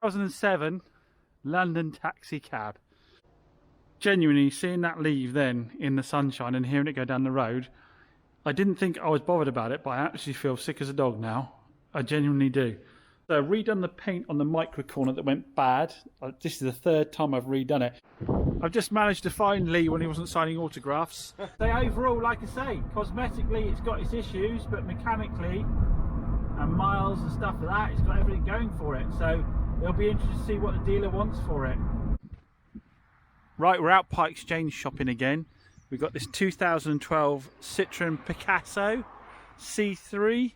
2007 London taxi cab. Genuinely, seeing that leave then in the sunshine and hearing it go down the road, I didn't think I was bothered about it, but I actually feel sick as a dog now. I genuinely do. So I've redone the paint on the micro corner that went bad. This is the third time I've redone it. I've just managed to find Lee when he wasn't signing autographs. So overall, like I say, cosmetically it's got its issues, but mechanically and miles and stuff like that, it's got everything going for it. So it'll be interesting to see what the dealer wants for it. Right, we're out part exchange shopping again. We've got this 2012 Citroen Picasso C3.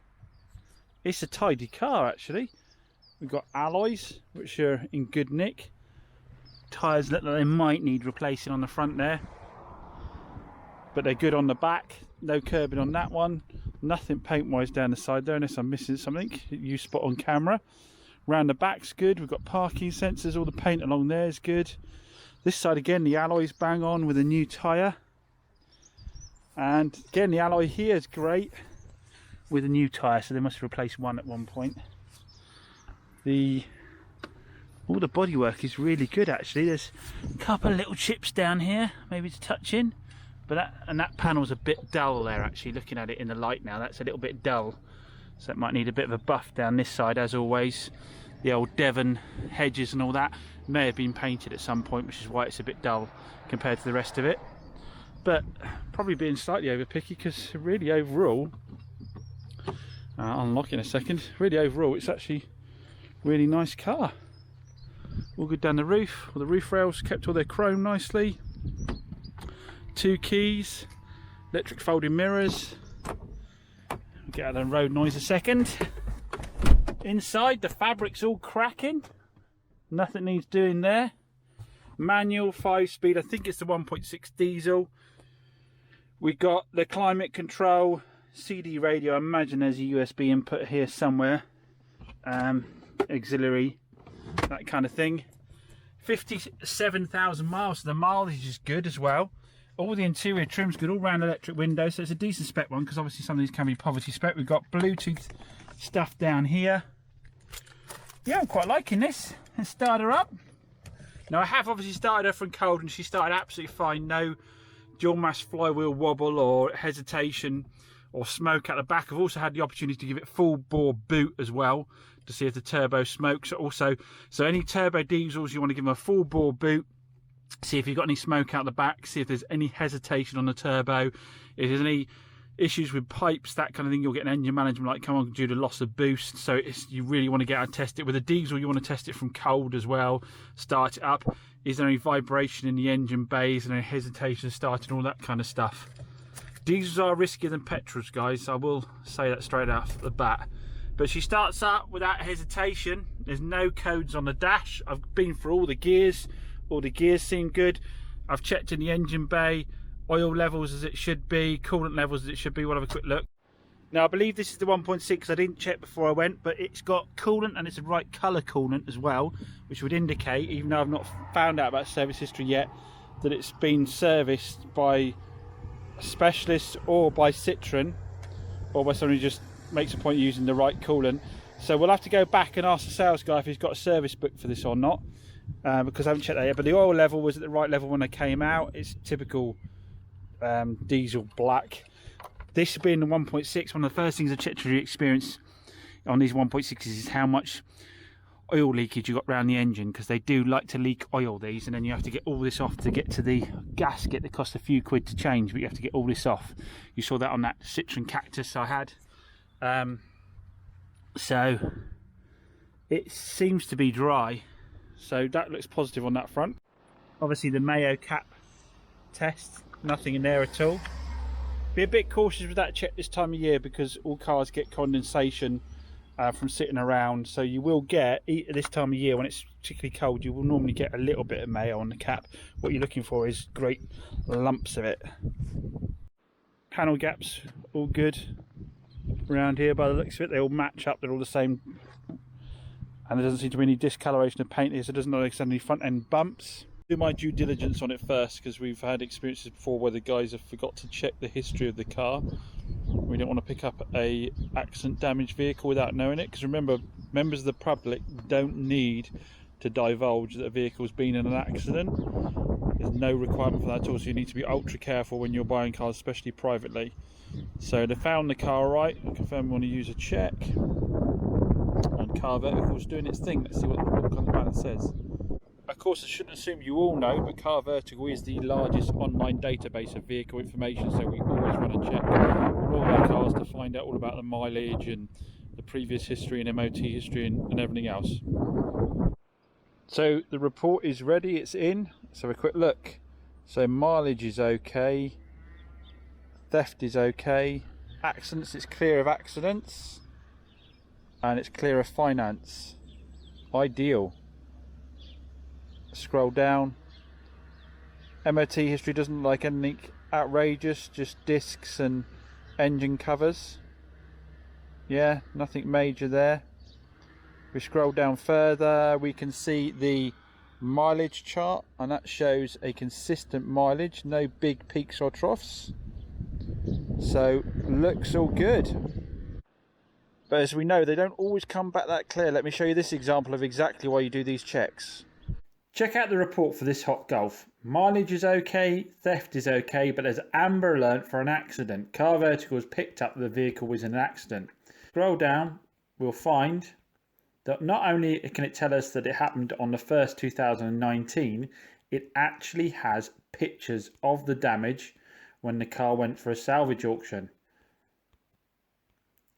It's a tidy car actually. We've got alloys which are in good nick. Tyres look like they might need replacing on the front there, but they're good on the back. No curbing on that one. Nothing paint wise down the side there unless I'm missing something you spot on camera. Round the back's good. We've got parking sensors. All the paint along there is good. This side again, the alloys bang on with a new tyre, and again the alloy here is great with a new tyre, so they must have replaced one at one point. All the bodywork is really good actually. There's a couple of little chips down here, maybe to touch in, but that panel's a bit dull there actually. Looking at it in the light now, that's a little bit dull, so it might need a bit of a buff down this side. As always, the old Devon hedges and all that may have been painted at some point, which is why it's a bit dull compared to the rest of it, but probably being slightly over picky, because really overall, I'll unlock in a second, really overall it's actually a really nice car. All good down the roof. All the roof rails kept all their chrome nicely. 2 keys, electric folding mirrors. We'll get out of the road noise a second. Inside the fabric's all cracking. Nothing needs doing there. Manual 5-speed, I think it's the 1.6 diesel. We got the climate control, CD radio. I imagine there's a USB input here somewhere. Auxiliary, that kind of thing. 57,000 miles, so the mileage is good as well. All the interior trim's good, all round electric windows, so it's a decent spec one, because obviously some of these can be poverty spec. We've got Bluetooth stuff down here. Yeah, I'm quite liking this. Let's start her up. Now I have obviously started her from cold and she started absolutely fine. No dual mass flywheel wobble or hesitation or smoke at the back. I've also had the opportunity to give it full bore boot as well to see if the turbo smokes also. So any turbo diesels, you want to give them a full bore boot, see if you've got any smoke out the back, see if there's any hesitation on the turbo, if there's any issues with pipes, that kind of thing. You'll get an engine management light come on due to loss of boost, so you really want to get out and test it. With a diesel, you want to test it from cold as well, start it up. Is there any vibration in the engine bays and any hesitation starting, all that kind of stuff. Diesels are riskier than petrols, guys, I will say that straight off the bat. But she starts up without hesitation. There's no codes on the dash. I've been through all the gears seem good. I've checked in the engine bay, oil levels as it should be, coolant levels as it should be. We'll have a quick look. Now I believe this is the 1.6. I didn't check before I went, but it's got coolant and it's the right colour coolant as well, which would indicate, even though I've not found out about service history yet, that it's been serviced by a specialist or by Citroen or by someone who just makes a point of using the right coolant. So we'll have to go back and ask the sales guy if he's got a service book for this or not, because I haven't checked that yet. But the oil level was at the right level when they came out. It's typical diesel black. This being the 1.6, one of the first things I checked to experience on these 1.6s is how much oil leakage you got around the engine, because they do like to leak oil, these, and then you have to get all this off to get to the gasket that costs a few quid to change, but you have to get all this off. You saw that on that Citroen Cactus I had. So it seems to be dry, so that looks positive on that front. Obviously the Mayo cap test, nothing in there at all. Be a bit cautious with that check this time of year, because all cars get condensation from sitting around, so you will get, this time of year when it's particularly cold, you will normally get a little bit of Mayo on the cap. What you're looking for is great lumps of it. Panel gaps all good around here by the looks of it. They all match up, they're all the same, and there doesn't seem to be any discoloration of paint here, so it doesn't look like any front end bumps. Do my due diligence on it first, because we've had experiences before where the guys have forgot to check the history of the car. We don't want to pick up a accident damaged vehicle without knowing it, because remember, members of the public don't need to divulge that a vehicle's been in an accident. There's no requirement for that at all, so you need to be ultra careful when you're buying cars, especially privately. So they found the car right. I confirm we want to use a check. And Car Vertical's doing its thing. Let's see what kind of balance says. Of course, I shouldn't assume you all know, but Car Vertical is the largest online database of vehicle information, so we always run a check on all our cars to find out all about the mileage and the previous history and MOT history and everything else. So the report is ready, it's in. Let's have a quick look. So mileage is okay, theft is okay, accidents, it's clear of accidents, and it's clear of finance. Ideal. Scroll down. MOT history doesn't look like anything outrageous, just discs and engine covers. Yeah, nothing major there. We scroll down further, we can see the mileage chart, and that shows a consistent mileage, no big peaks or troughs. So looks all good. But as we know, they don't always come back that clear. Let me show you this example of exactly why you do these checks. Check out the report for this hot Golf. Mileage is okay, theft is okay, but there's amber alert for an accident. Car Vertical has picked up that the vehicle was in an accident. Scroll down, we'll find that not only can it tell us that it happened on the 1st 2019, it actually has pictures of the damage when the car went for a salvage auction.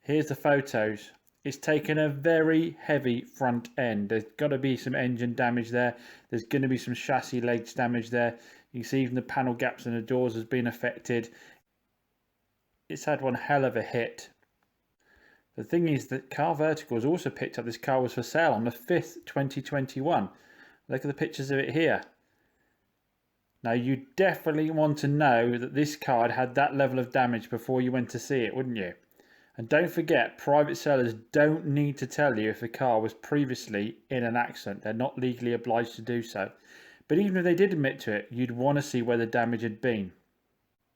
Here's the photos. It's taken a very heavy front end. There's got to be some engine damage there. There's going to be some chassis legs damage there. You can see even the panel gaps in the doors has been affected. It's had one hell of a hit. The thing is that Car Vertical has also picked up this car was for sale on the 5th 2021. Look at the pictures of it here. Now you definitely want to know that this car had that level of damage before you went to see it, wouldn't you? And don't forget, private sellers don't need to tell you if a car was previously in an accident. They're not legally obliged to do so. But even if they did admit to it, you'd want to see where the damage had been.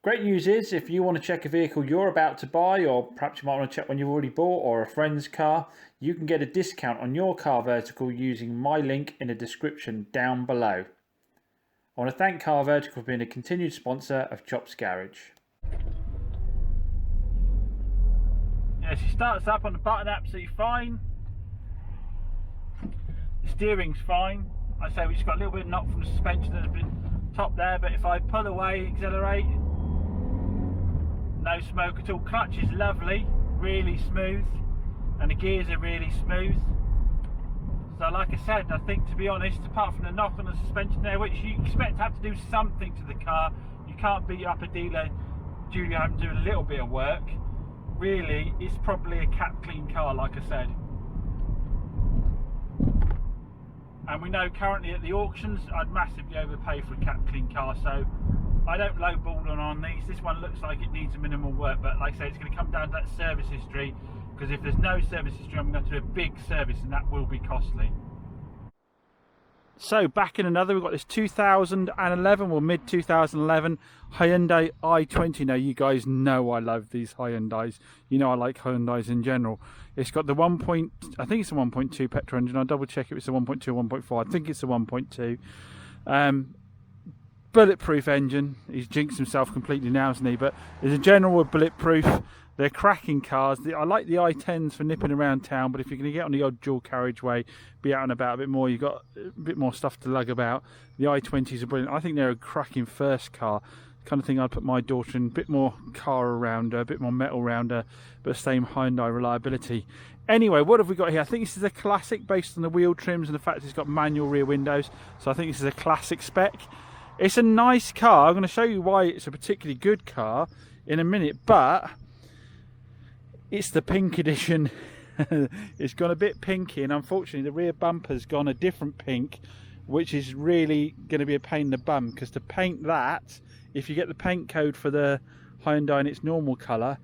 Great news is, if you want to check a vehicle you're about to buy, or perhaps you might want to check one you've already bought or a friend's car, you can get a discount on your Car Vertical using my link in the description down below. I want to thank Car Vertical for being a continued sponsor of Chops Garage. Yeah, she starts up on the button absolutely fine. The steering's fine. I say we just got a little bit of knock from the suspension at the top there, but if I pull away, accelerate, no smoke at all. Clutch is lovely, really smooth, and the gears are really smooth. So like I said, I think, to be honest, apart from the knock on the suspension there, which you expect to have to do something to the car, you can't beat up a dealer due to having to do a little bit of work. Really, it's probably a cap clean car, like I said. And we know currently at the auctions, I'd massively overpay for a cap clean car, so I don't lowball on these. This one looks like it needs a minimal work, but like I say, it's going to come down to that service history, because if there's no service history, I'm going to have to do a big service, and that will be costly. So back in another, we've got this 2011 or mid 2011 Hyundai i20. Now you guys know I love these Hyundais. You know I like Hyundais in general. It's got the I think it's a 1.2 petrol engine. I'll double check if it's a 1.2 or 1.4. I think it's a 1.2. Bulletproof engine. He's jinxed himself completely now, hasn't he? But as a general, bulletproof. They're cracking cars. I like the i10s for nipping around town, but if you're going to get on the odd dual carriageway, be out and about a bit more, you've got a bit more stuff to lug about. The i20s are brilliant. I think they're a cracking first car. The kind of thing I'd put my daughter in. A bit more car around her, a bit more metal around her, but same Hyundai reliability. Anyway, what have we got here? I think this is a classic based on the wheel trims and the fact it's got manual rear windows. So I think this is a classic spec. It's a nice car. I'm going to show you why it's a particularly good car in a minute, but it's the pink edition. It's gone a bit pinky, and unfortunately the rear bumper's gone a different pink, which is really going to be a pain in the bum, because to paint that, if you get the paint code for the Hyundai in its normal colour,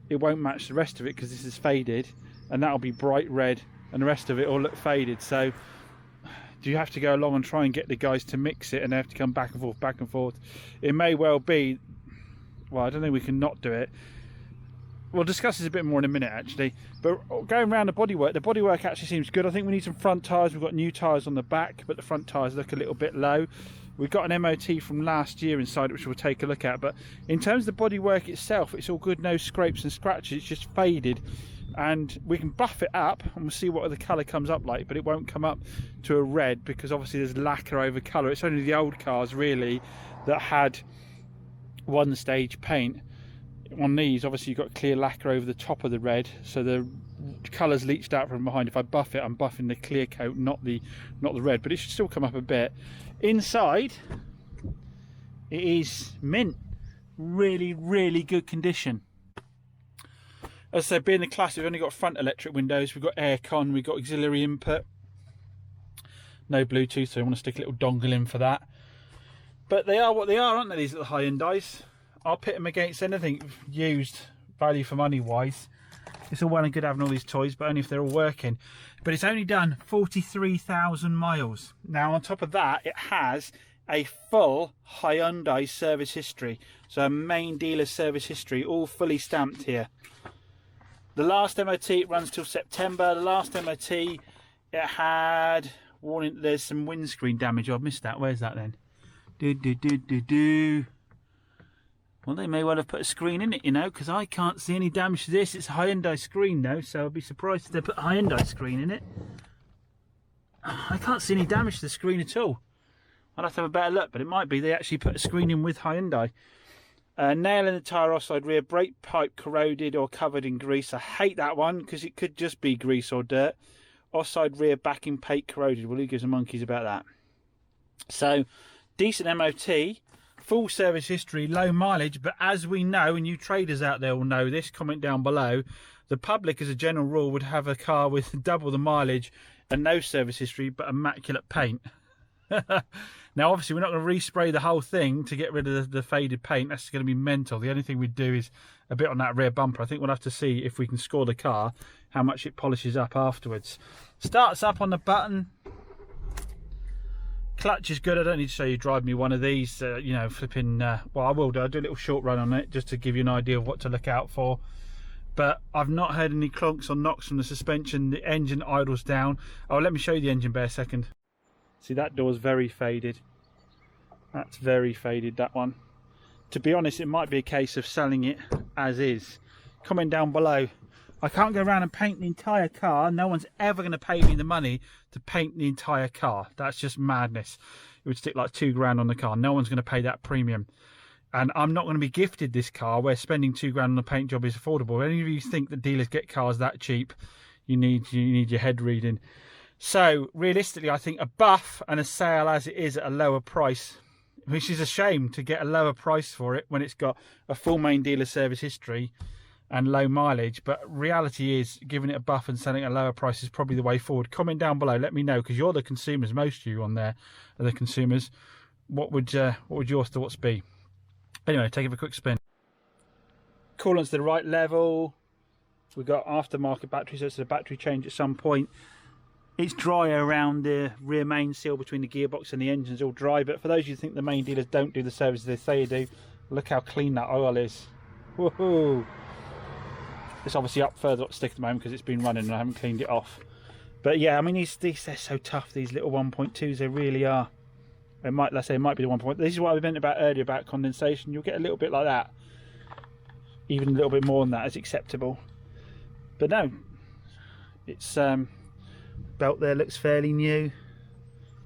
it won't match the rest of it because this is faded, and that'll be bright red and the rest of it will look faded. So do you have to go along and try and get the guys to mix it, and they have to come back and forth. It may well be, well, I don't think we can not do it. we'll discuss this a bit more in a minute actually, but going around the bodywork actually seems good. I think we need some front tyres. We've got new tyres on the back, but the front tyres look a little bit low. We've got an MOT from last year inside, which we'll take a look at, but in terms of the bodywork itself, it's all good, no scrapes and scratches. It's just faded, and we can buff it up and we'll see what the colour comes up like, but it won't come up to a red because obviously there's lacquer over colour. It's only the old cars really that had one stage paint. On these, obviously you've got clear lacquer over the top of the red, so the colour's leached out from behind. If I buff it, I'm buffing the clear coat, not the red, but it should still come up a bit. Inside, it is mint, really good condition. As I said, being the Classic, we've only got front electric windows, we've got aircon, we've got auxiliary input, no Bluetooth, so I want to stick a little dongle in for that. But they are what they are, aren't they, these little Hyundais? I'll pit them against anything used, value for money wise. It's all well and good having all these toys, but only if they're all working. But it's only done 43,000 miles. Now on top of that, it has a full Hyundai service history. So a main dealer service history, all fully stamped here. The last MOT, it runs till September. The last MOT, it had warning there's some windscreen damage. I've missed that. Where's that then? Well, they may well have put a screen in it, you know, because I can't see any damage to this. It's a Hyundai screen, though, so I'd be surprised if they put a Hyundai screen in it. I can't see any damage to the screen at all. I'll have to have a better look, but it might be they actually put a screen in with Hyundai. Nail in the tyre offside rear, brake pipe corroded or covered in grease. I hate that one because it could just be grease or dirt. Offside rear backing plate corroded. Well, who gives a monkeys about that? So, decent MOT. Full service history, low mileage, but as we know, and you traders out there will know this, comment down below, the public as a general rule would have a car with double the mileage and no service history but immaculate paint. Now obviously we're not going to respray the whole thing to get rid of the faded paint. That's going to be mental. The only thing we'd do is a bit on that rear bumper. I think we'll have to see if we can score the car, how much it polishes up afterwards. Starts up on the button. Clutch is good. I don't need to show you drive me one of these, you know, flipping, well, I will do. I'll do a little short run on it just to give you an idea of what to look out for. But I've not heard any clunks or knocks from the suspension. The engine idles down. Oh, let me show you the engine bay a second. See, that door's very faded. That's very faded, that one. To be honest, it might be a case of selling it as is. Comment down below. I can't go around and paint the entire car. No one's ever going to pay me the money to paint the entire car. That's just madness. It would stick like £2 on the car. No one's going to pay that premium. And I'm not going to be gifted this car where spending £2 on a paint job is affordable. If any of you think that dealers get cars that cheap, you need your head reading. So realistically, I think a buff and a sale as it is at a lower price, which is a shame to get a lower price for it when it's got a full main dealer service history and low mileage, but reality is giving it a buff and selling at a lower price is probably the way forward. Comment down below, let me know, because you're the consumers. Most of you on there are the consumers. What would your thoughts be? Anyway, take it a quick spin. Coolant's the right level. We've got aftermarket batteries, so it's a battery change at some point. It's dry around the rear main seal between the gearbox and the engine's all dry, but for those of you who think the main dealers don't do the services they say they do, look how clean that oil is. Woohoo! It's obviously up further up stick at the moment because it's been running and I haven't cleaned it off. But yeah, I mean, these they're so tough, these little 1.2s, they really are. Let's say it might be the 1.1. This is what I meant about earlier about condensation. You'll get a little bit like that. Even a little bit more than that is acceptable. But no, it's belt there looks fairly new.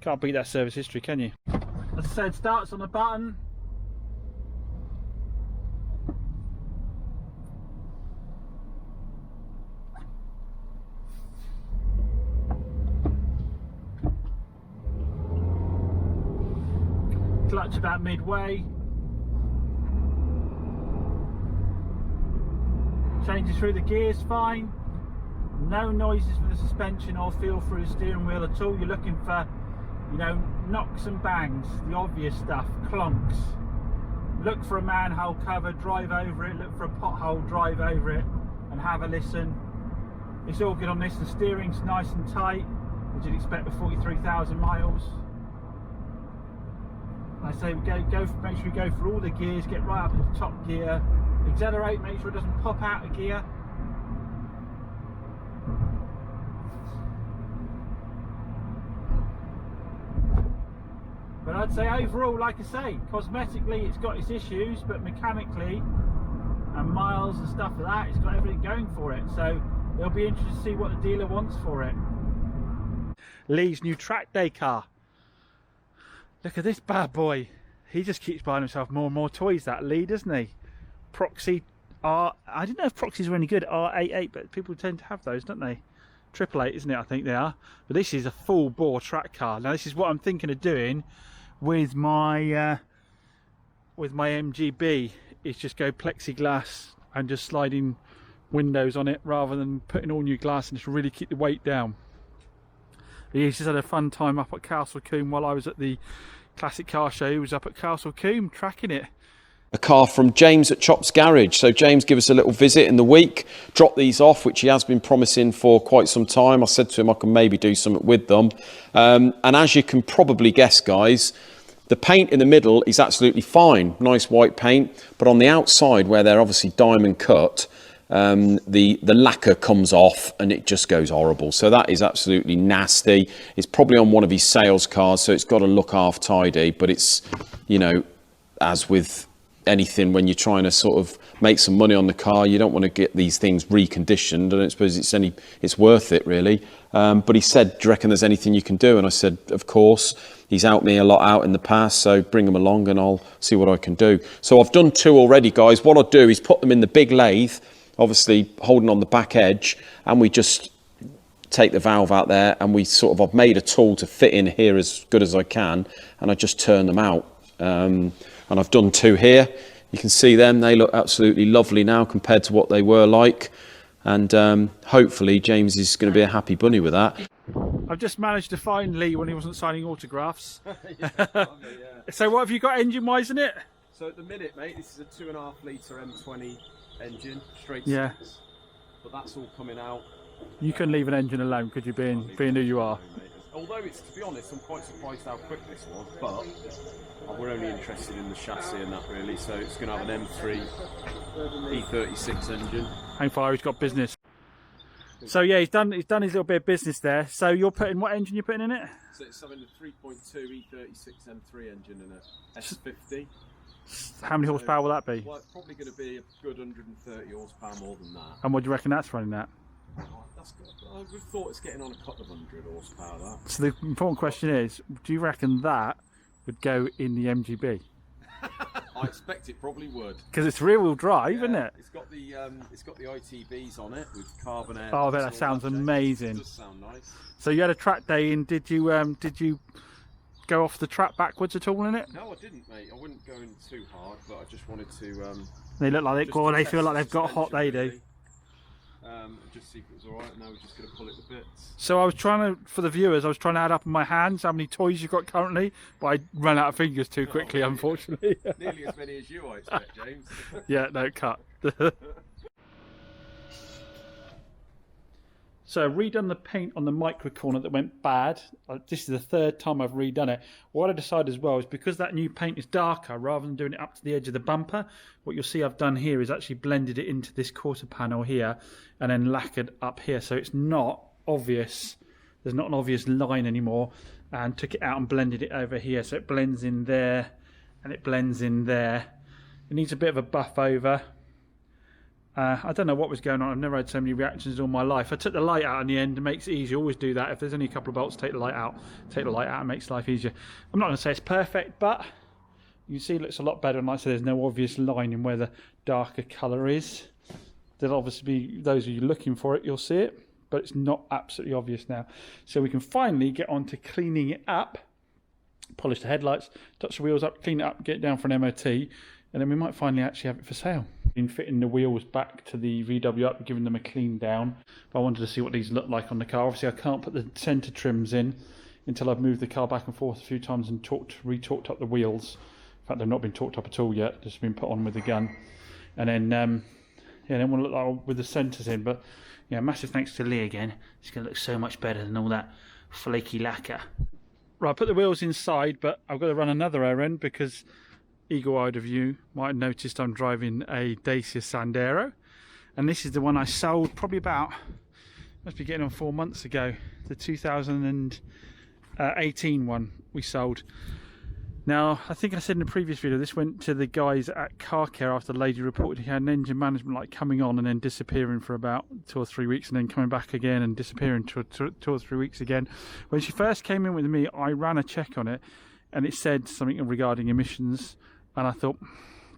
Can't beat that service history, can you? As I said, starts on the button. Clutch about midway. Changes through the gears fine. No noises with the suspension or feel through the steering wheel at all. You're looking for, you know, knocks and bangs, the obvious stuff, clunks. Look for a manhole cover, drive over it. Look for a pothole, drive over it and have a listen. It's all good on this. The steering's nice and tight, as you'd expect with 43,000 miles. I say we make sure we go for all the gears, get right up into top gear, Accelerate, make sure it doesn't pop out of gear. But I'd say overall, like I say, cosmetically it's got its issues, but mechanically and miles and stuff like that, it's got everything going for it. So it'll be interesting to see what the dealer wants for it. Lee's new track day car. Look at this bad boy. He just keeps buying himself more and more toys, that Lee, doesn't he? Proxy R, I didn't know if Proxies were any good, R88, but people tend to have those, don't they? 888, isn't it? I think they are. But this is a full bore track car. Now this is what I'm thinking of doing with my MGB, is just go plexiglass and just sliding windows on it rather than putting all new glass and just really keep the weight down. He just had a fun time up at Castle Combe while I was at the Classic Car Show. He was up at Castle Combe tracking it. A car from James at Chops Garage. So James gave us a little visit in the week, dropped these off, which he has been promising for quite some time. I said to him I can maybe do something with them. And as you can probably guess, guys, the paint in the middle is absolutely fine. Nice white paint. But on the outside, where they're obviously diamond cut, the lacquer comes off and it just goes horrible. So that is absolutely nasty. It's probably on one of his sales cars, so it's got to look half tidy. But it's, you know, as with anything, when you're trying to sort of make some money on the car, you don't want to get these things reconditioned. I don't suppose it's worth it really. But he said, do you reckon there's anything you can do? And I said, of course. He's helped me a lot out in the past, so bring him along and I'll see what I can do. So I've done 2 already, guys. What I'll do is put them in the big lathe, obviously holding on the back edge, and we just take the valve out there, and I've made a tool to fit in here as good as I can, and I just turn them out. And I've done 2 here. You can see them. They look absolutely lovely now compared to what they were like. And hopefully James is going to be a happy bunny with that. I've just managed to find Lee when he wasn't signing autographs. Yeah. So what have you got engine-wise in it? So at the minute, mate, this is a 2.5 litre M20 engine, straight 6. But that's all coming out. You couldn't leave an engine alone, could you, being who you are? Although it's, to be honest, I'm quite surprised how quick this was, but we're only interested in the chassis and that really. So it's going to have an M3 E36 engine. How far he's got business. So yeah, he's done his little bit of business there. So you're putting, what engine you're putting in it? So it's having a 3.2 E36 M3 engine in a S50. How many horsepower will that be? Well, it's probably going to be a good 130 horsepower more than that. And what do you reckon that's running at? That's good. I would have thought it's getting on a couple of 100 horsepower. That. So the important question is, do you reckon that would go in the MGB? I expect it probably would. Because it's rear-wheel drive, isn't it? It's got the ITBs on it with carbon air. Oh, that sounds amazing. It does sound nice. So you had a track day, and did you go off the track backwards at all in it? No, I didn't, mate. I wasn't going too hard, but I just wanted to. They look like they feel like they've got hot. They do. Just see if it was all right, and now we're just going to pull it to bits. So I was trying to, for the viewers, I was trying to add up in my hands how many toys you've got currently, but I ran out of fingers too quickly, unfortunately. Nearly as many as you, I expect, James. Yeah, no, cut. So I've redone the paint on the micro corner that went bad. This is the 3rd time I've redone it. What I decided as well is, because that new paint is darker, rather than doing it up to the edge of the bumper, what you'll see I've done here is actually blended it into this quarter panel here and then lacquered up here, so it's not obvious. There's not an obvious line anymore, and took it out and blended it over here, so it blends in there and it blends in there. It needs a bit of a buff over. I don't know what was going on. I've never had so many reactions all my life. I took the light out in the end. It makes it easier. Always do that. If there's only a couple of bolts, take the light out. Take the light out. It makes life easier. I'm not going to say it's perfect, but you can see it looks a lot better. And like I said, there's no obvious line in where the darker colour is. There'll obviously be, those of you looking for it, you'll see it, but it's not absolutely obvious now. So we can finally get on to cleaning it up, polish the headlights, touch the wheels up, clean it up, get it down for an MOT, and then we might finally actually have it for sale. Been fitting the wheels back to the VW Up, giving them a clean down. But I wanted to see what these look like on the car. Obviously I can't put the centre trims in until I've moved the car back and forth a few times and re-torqued up the wheels. In fact, they've not been torqued up at all yet, just been put on with the gun. And then yeah, then we'll look like with the centres in. But yeah, massive thanks to Lee again. It's going to look so much better than all that flaky lacquer. Right, I put the wheels inside, but I've got to run another errand because eagle-eyed of you might have noticed I'm driving a Dacia Sandero, and this is the one I sold probably about, must be getting on 4 months ago, the 2018 one we sold. Now, I think I said in the previous video, this went to the guys at Car Care after the lady reported he had an engine management light coming on and then disappearing for about 2 or 3 weeks and then coming back again and disappearing 2 or 3 weeks again. When she first came in with me, I ran a check on it and it said something regarding emissions, and I thought,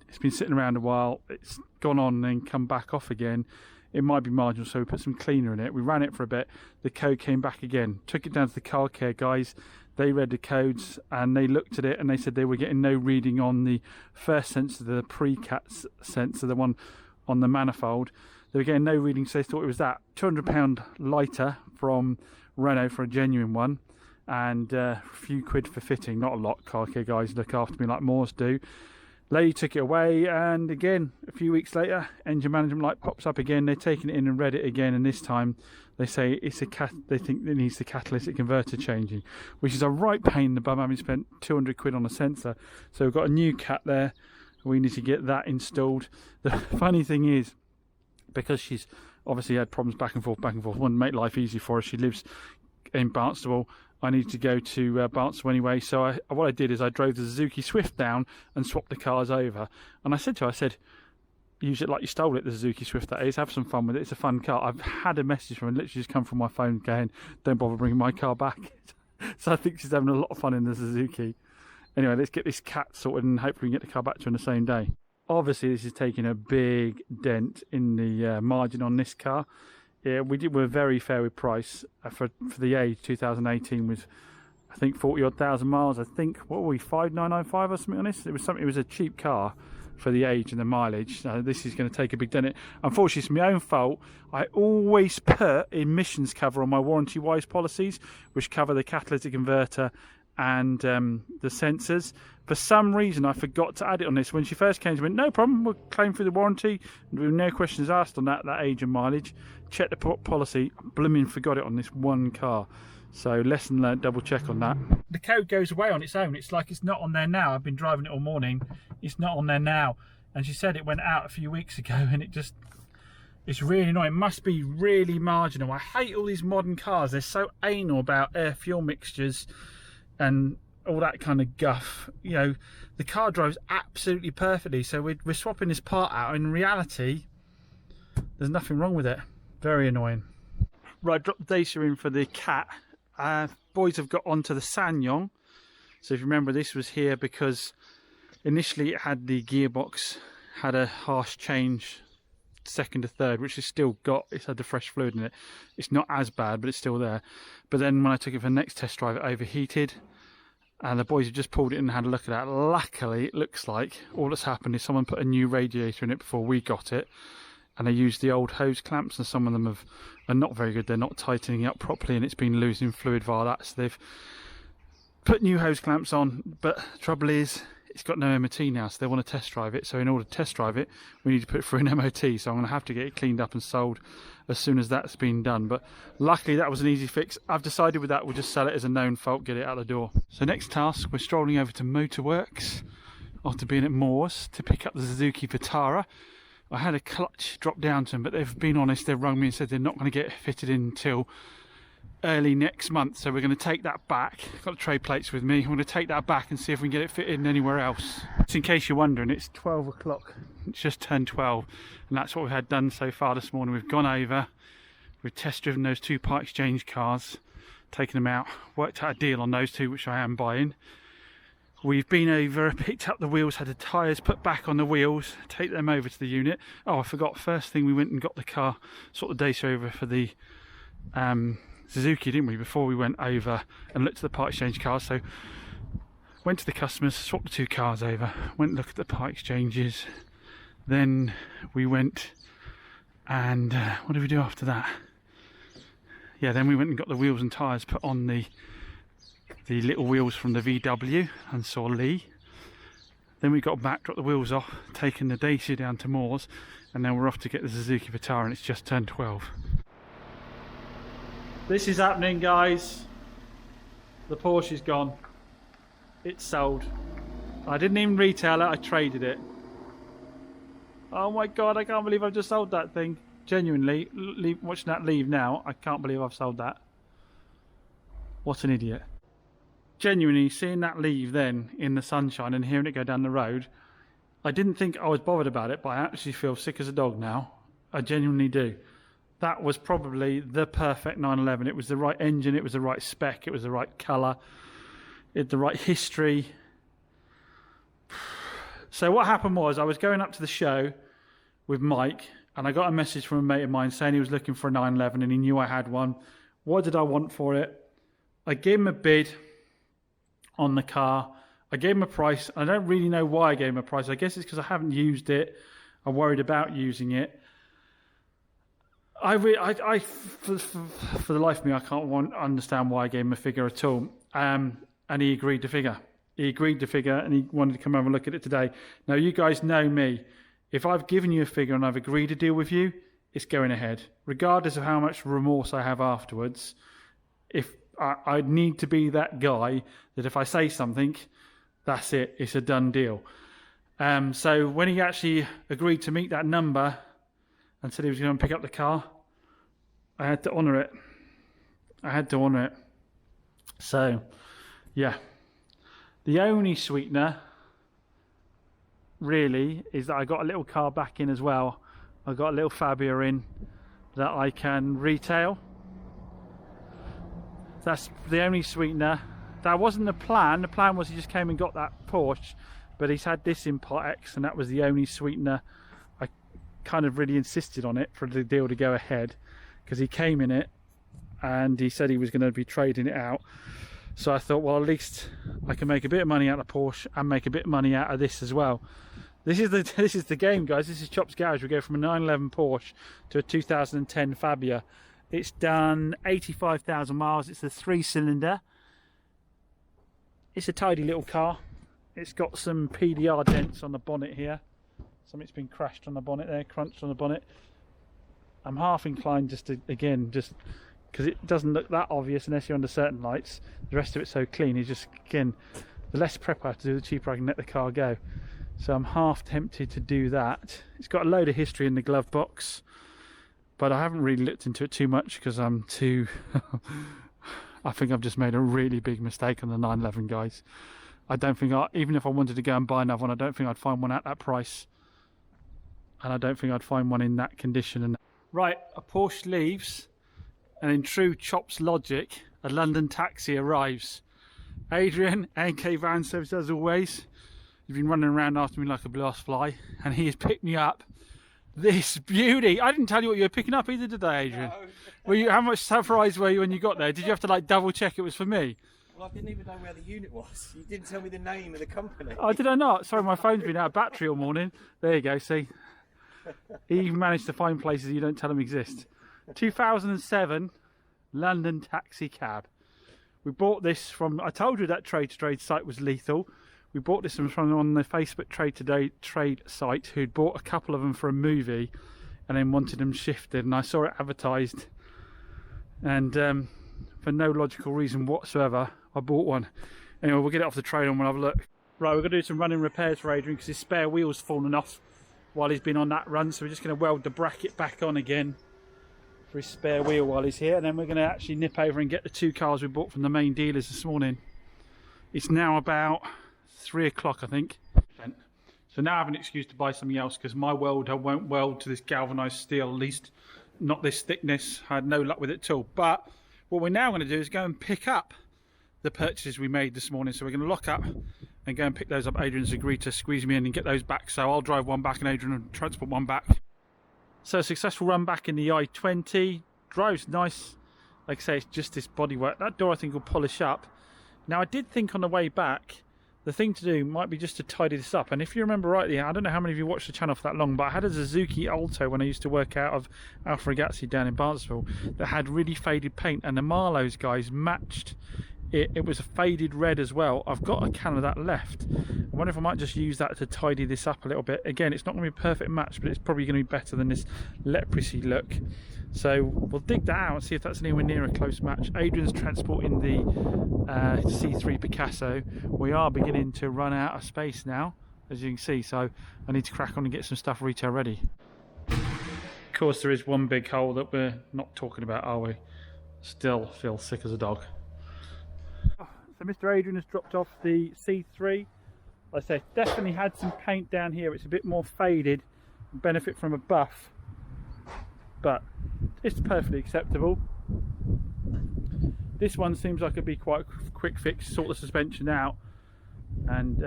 it's been sitting around a while, it's gone on and then come back off again, it might be marginal, so we put some cleaner in it. We ran it for a bit, the code came back again, took it down to the Car Care guys. They read the codes and they looked at it and they said they were getting no reading on the first sensor, the pre-cat sensor, the one on the manifold. They were getting no reading, so they thought it was that. £200 lighter from Renault for a genuine one, and a few quid for fitting. Not a lot, Car Care guys look after me like Moors do. Lady took it away, and again, a few weeks later, engine management light pops up again. They're taking it in and read it again, and this time they say it's they think it needs the catalytic converter changing, which is a right pain in the bum, having spent 200 quid on a sensor. So we've got a new cat there. We need to get that installed. The funny thing is, because she's obviously had problems back and forth, wouldn't make life easy for her. She lives in Barnstable. I needed to go to Barnstable anyway, so what I did is I drove the Suzuki Swift down and swapped the cars over. And I said to her, I said, use it like you stole it, the Suzuki Swift that is, have some fun with it, it's a fun car. I've had a message from her, literally just come from my phone going, don't bother bringing my car back. So I think she's having a lot of fun in the Suzuki. Anyway, let's get this cat sorted and hopefully we can get the car back to her on the same day. Obviously this is taking a big dent in the margin on this car. Yeah, we're very fair with price for the age. 2018 was, I think, 40 odd thousand miles. I think, what were we, 5,995 or something on this? It was something. It was a cheap car for the age and the mileage. So this is going to take a big dent. Unfortunately, it's my own fault. I always put emissions cover on my warranty-wise policies, which cover the catalytic converter and the sensors. For some reason I forgot to add it on this. When she first came, she went, no problem, we'll claim through the warranty, with no questions asked on that age and mileage. Check the policy, blooming forgot it on this one car. So lesson learnt, double check on that. The code goes away on its own. It's like it's not on there now. I've been driving it all morning, it's not on there now. And she said it went out a few weeks ago, and it's really annoying. It must be really marginal. I hate all these modern cars, they're so anal about air fuel mixtures and all that kind of guff. You know, the car drives absolutely perfectly, so we're swapping this part out. In reality, there's nothing wrong with it. Very annoying. Right, dropped the Dacia in for the cat. Boys have got onto the Sanyong. So if you remember, this was here because initially it had the gearbox, had a harsh change second to third, which it's still got. It's had the fresh fluid in it. It's not as bad, but it's still there. But then when I took it for the next test drive, it overheated, and the boys have just pulled it in and had a look at that. Luckily, it looks like all that's happened is someone put a new radiator in it before we got it, and they used the old hose clamps, and some of them are not very good. They're not tightening up properly, and it's been losing fluid via that. So they've put new hose clamps on, but the trouble is it's got no MOT now, so they want to test drive it. So in order to test drive it, we need to put it through an MOT, so I'm going to have to get it cleaned up and sold as soon as that's been done. But luckily that was an easy fix. I've decided with that we'll just sell it as a known fault, get it out the door. So next task, we're strolling over to Motorworks after being at Moores to pick up the Suzuki Vitara. I had a clutch drop down to them, but they've been honest, they've rung me and said they're not going to get it fitted in until early next month. So we're going to take that back. Got the tray plates with me. I'm going to take that back and see if we can get it fitted in anywhere else. Just in case you're wondering, it's 12 o'clock. It's just turned 12, and that's what we've had done so far this morning. We've gone over, we've test driven those two part exchange cars, taken them out, worked out a deal on those two, which I am buying. We've been over, picked up the wheels, had the tyres put back on the wheels, take them over to the unit. Oh, I forgot, first thing we went and got the car, sort of Dacia over for the Suzuki, didn't we, before we went over and looked at the part exchange cars. So went to the customers, swapped the two cars over, went and looked at the part exchanges. Then we went and what did we do after that? Yeah, then we went and got the wheels and tyres put on the little wheels from the VW and saw Lee. Then we got back, dropped the wheels off, taken the Dacia down to Moores, and now we're off to get the Suzuki Vitara, and it's just turned 12. This is happening, guys. The Porsche's gone. It's sold. I didn't even retail it, I traded it. Oh my god, I can't believe I've just sold that thing. Genuinely, watching that leave now, I can't believe I've sold that. What an idiot. Genuinely, seeing that leave then in the sunshine and hearing it go down the road, I didn't think I was bothered about it, but I actually feel sick as a dog now. I genuinely do. That was probably the perfect 911. It was the right engine, it was the right spec, it was the right colour, it had the right history. So what happened was I was going up to the show with Mike and I got a message from a mate of mine saying he was looking for a 911 and he knew I had one. What did I want for it? I gave him a bid on the car. I gave him a price. I don't really know why I gave him a price. I guess it's because I haven't used it. I'm worried about using it. For the life of me, I can't understand why I gave him a figure at all. And he agreed to figure. He agreed to figure and he wanted to come over and look at it today. Now, you guys know me. If I've given you a figure and I've agreed to deal with you, it's going ahead. Regardless of how much remorse I have afterwards, if I need to be that guy that if I say something, that's it. It's a done deal. So when he actually agreed to meet that number and said he was going to pick up the car, I had to honour it. I had to honour it. So, yeah. The only sweetener, really, is that I got a little car back in as well. I got a little Fabia in that I can retail. That's the only sweetener. That wasn't the plan. The plan was he just came and got that Porsche, but he's had this in Part X, and that was the only sweetener. I kind of really insisted on it for the deal to go ahead because he came in it and he said he was going to be trading it out. So I thought, well, at least I can make a bit of money out of Porsche and make a bit of money out of this as well. This is the game, guys. This is Chop's Garage. We go from a 911 Porsche to a 2010 Fabia. It's done 85,000 miles. It's a 3-cylinder. It's a tidy little car. It's got some PDR dents on the bonnet here. Something's been crashed on the bonnet there, crunched on the bonnet. I'm half inclined just to, again, just because it doesn't look that obvious unless you're under certain lights. The rest of it's so clean. It's just, again, the less prep I have to do, the cheaper I can let the car go. So I'm half tempted to do that. It's got a load of history in the glove box, but I haven't really looked into it too much because I'm too... I think I've just made a really big mistake on the 911, guys. I don't think even if I wanted to go and buy another one, I don't think I'd find one at that price. And I don't think I'd find one in that condition. Right, a Porsche leaves, and in true Chop's logic, a London taxi arrives. Adrian, AK Van Service, as always, you've been running around after me like a blast fly, and he has picked me up this beauty. I didn't tell you what you were picking up either, did I, Adrian? No. How much surprised were you when you got there? Did you have to like double check it was for me? Well, I didn't even know where the unit was. You didn't tell me the name of the company. Oh, did I not? Sorry, my phone's been out of battery all morning. There you go, see? He even managed to find places you don't tell him exist. 2007 London taxi cab. We bought this from, I told you that Trade to Trade site was lethal. We bought this from on the Facebook Trade site who'd bought a couple of them for a movie and then wanted them shifted, and I saw it advertised, and for no logical reason whatsoever I bought one. Anyway, we'll get it off the trailer and we'll have a look. Right, we're going to do some running repairs for Adrian because his spare wheel's fallen off while he's been on that run, so we're just going to weld the bracket back on again for his spare wheel while he's here, and then we're going to actually nip over and get the two cars we bought from the main dealers this morning. It's now about 3 o'clock, I think. So now I have an excuse to buy something else because my welder won't weld to this galvanised steel, at least not this thickness. I had no luck with it at all. But what we're now going to do is go and pick up the purchases we made this morning. So we're going to lock up and go and pick those up. Adrian's agreed to squeeze me in and get those back. So I'll drive one back and Adrian will transport one back. So a successful run back in the i20. Drives nice. Like I say, it's just this bodywork. That door I think will polish up. Now I did think on the way back, the thing to do might be just to tidy this up. And if you remember rightly, I don't know how many of you watched the channel for that long, but I had a Suzuki Alto when I used to work out of Alfa Ragazzi down in Barnsley that had really faded paint, and the Marlowe's guys matched it was a faded red as well. I've got a can of that left. I wonder if I might just use that to tidy this up a little bit. Again, it's not going to be a perfect match, but it's probably going to be better than this leprosy look. So we'll dig that out and see if that's anywhere near a close match. Adrian's transporting the C3 Picasso. We are beginning to run out of space now, as you can see, so I need to crack on and get some stuff retail ready. Of course, there is one big hole that we're not talking about, are we? Still feel sick as a dog. So Mr. Adrian has dropped off the C3. Like I say, definitely had some paint down here. It's a bit more faded, benefit from a buff, but it's perfectly acceptable. This one seems like it'd be quite a quick fix, sort the suspension out and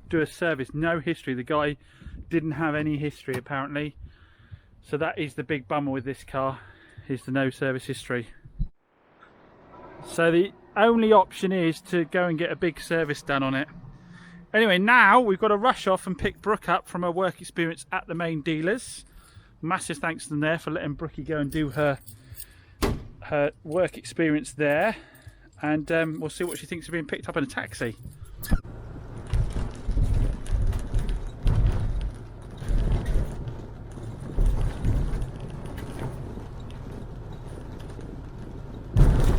do a service. No history. The guy didn't have any history apparently, so that is the big bummer with this car, is the no service history. So the only option is to go and get a big service done on it. Anyway, now we've got to rush off and pick Brooke up from her work experience at the main dealers. Massive thanks to them there for letting Brookie go and do her work experience there, and we'll see what she thinks of being picked up in a taxi.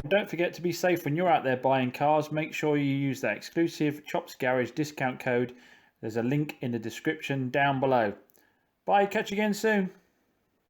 Don't forget to be safe when you're out there buying cars. Make sure you use that exclusive Chops Garage discount code. There's a link in the description down below. Bye, catch you again soon.